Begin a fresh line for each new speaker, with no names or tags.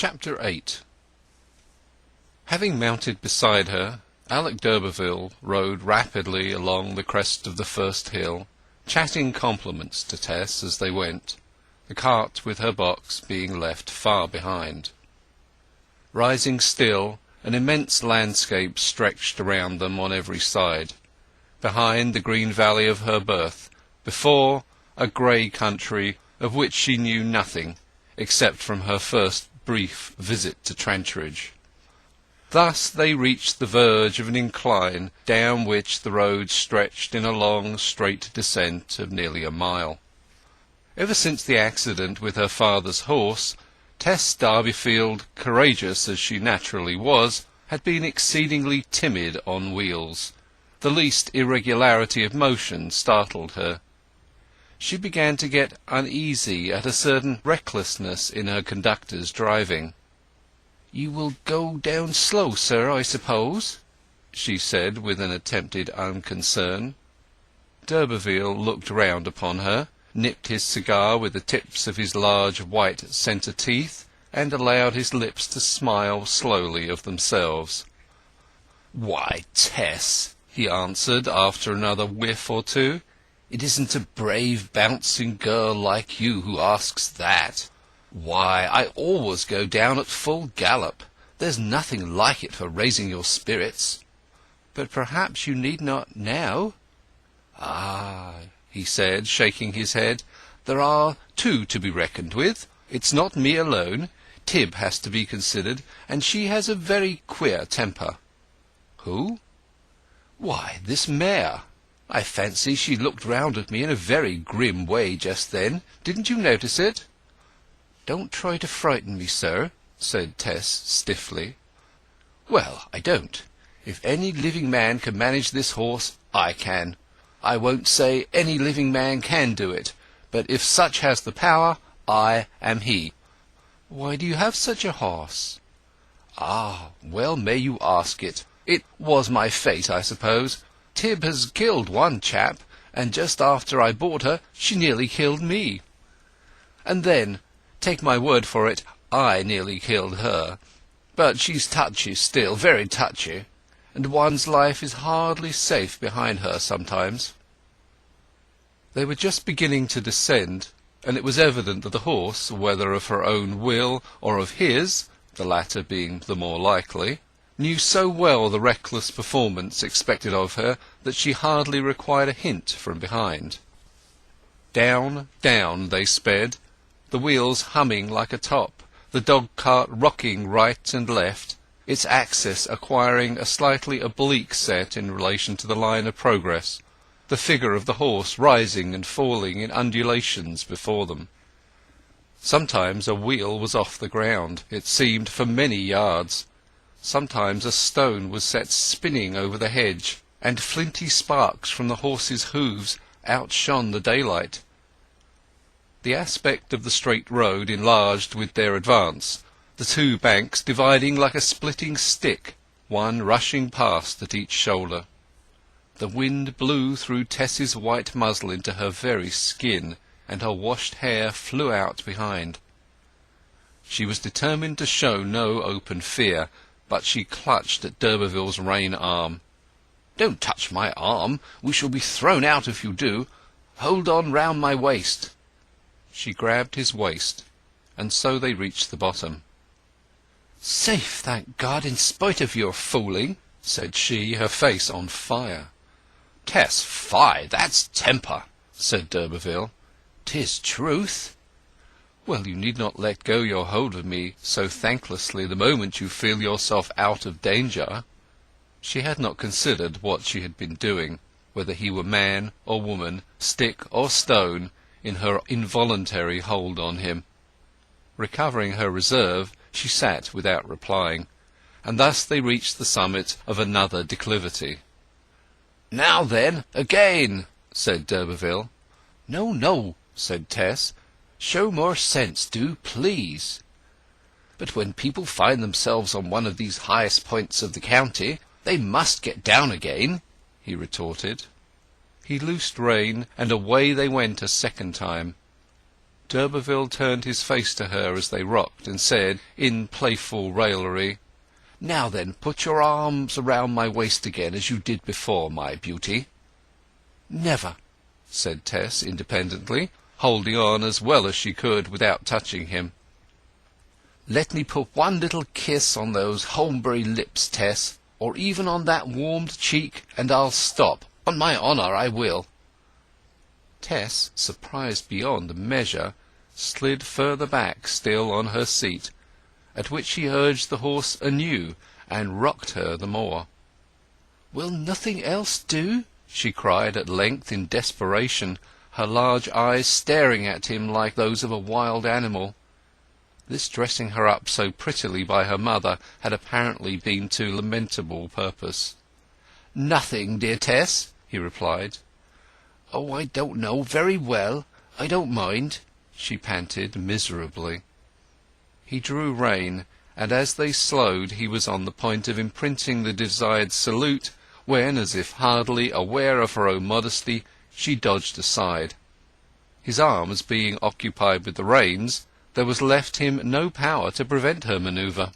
Chapter 8. Having mounted beside her, Alec d'Urberville rode rapidly along the crest of the first hill, chatting compliments to Tess as they went, the cart with her box being left far behind. Rising still, an immense landscape stretched around them on every side. Behind, the green valley of her birth; before, a grey country of which she knew nothing, except from her first brief visit to Trantridge. Thus they reached the verge of an incline down which the road stretched in a long straight descent of nearly a mile. Ever since the accident with her father's horse, Tess Darbyfield, courageous as she naturally was, had been exceedingly timid on wheels. The least irregularity of motion startled her. She began to get uneasy at a certain recklessness in her conductor's driving. "You will go down slow, sir, I suppose?" she said with an attempted unconcern. D'Urberville looked round upon her, nipped his cigar with the tips of his large white centre teeth, and allowed his lips to smile slowly of themselves. "Why, Tess," he answered, after another whiff or two, "it isn't a brave bouncing girl like you who asks that. Why, I always go down at full gallop. There's nothing like it for raising your spirits." "But perhaps you need not now." "Ah," he said, shaking his head, "there are two to be reckoned with. It's not me alone. Tib has to be considered, and she has a very queer temper." "Who?" "Why, this mare. I fancy she looked round at me in a very grim way just then. Didn't you notice it?" "Don't try to frighten me, sir," said Tess stiffly. "Well, I don't. If any living man can manage this horse, I can. I won't say any living man can do it, but if such has the power, I am he." "Why do you have such a horse?" "Ah, well may you ask it. It was my fate, I suppose. Tib has killed one chap, and just after I bought her she nearly killed me. And then, take my word for it, I nearly killed her. But she's touchy still, very touchy, and one's life is hardly safe behind her sometimes." They were just beginning to descend, and it was evident that the horse, whether of her own will or of his, the latter being the more likely, knew so well the reckless performance expected of her that she hardly required a hint from behind. Down, down they sped, the wheels humming like a top, the dog-cart rocking right and left, its axis acquiring a slightly oblique set in relation to the line of progress, the figure of the horse rising and falling in undulations before them. Sometimes a wheel was off the ground, it seemed, for many yards. Sometimes a stone was set spinning over the hedge, and flinty sparks from the horse's hoofs outshone the daylight. The aspect of the straight road enlarged with their advance, the two banks dividing like a splitting stick, one rushing past at each shoulder. The wind blew through Tess's white muslin into her very skin, and her washed hair flew out behind. She was determined to show no open fear, but she clutched at d'Urberville's rein arm. "Don't touch my arm. We shall be thrown out if you do. Hold on round my waist." She grabbed his waist, and so they reached the bottom. "Safe, thank God, in spite of your fooling," said she, her face on fire. "Tess, fie, that's temper," said d'Urberville. "'Tis truth." "Well, you need not let go your hold of me so thanklessly the moment you feel yourself out of danger." She had not considered what she had been doing, whether he were man or woman, stick or stone, in her involuntary hold on him. Recovering her reserve, she sat without replying, and thus they reached the summit of another declivity. "Now then, again," said d'Urberville. "No, no," said Tess. "Show more sense, do, please." "But when people find themselves on one of these highest points of the county, they must get down again," he retorted. He loosed rein, and away they went a second time. D'Urberville turned his face to her as they rocked, and said, in playful raillery, "Now then, put your arms round my waist again, as you did before, my beauty." "Never," said Tess independently, holding on as well as she could without touching him. "Let me put one little kiss on those Holmbury lips, Tess, or even on that warmed cheek, and I'll stop. On my honour I will." Tess, surprised beyond measure, slid further back still on her seat, at which he urged the horse anew, and rocked her the more. "Will nothing else do?" she cried at length in desperation, her large eyes staring at him like those of a wild animal. This dressing her up so prettily by her mother had apparently been to lamentable purpose. "Nothing, dear Tess," he replied. "Oh, I don't know very well. I don't mind," she panted miserably. He drew rein, and as they slowed he was on the point of imprinting the desired salute, when, as if hardly aware of her own modesty, she dodged aside. His arms being occupied with the reins, there was left him no power to prevent her manoeuvre.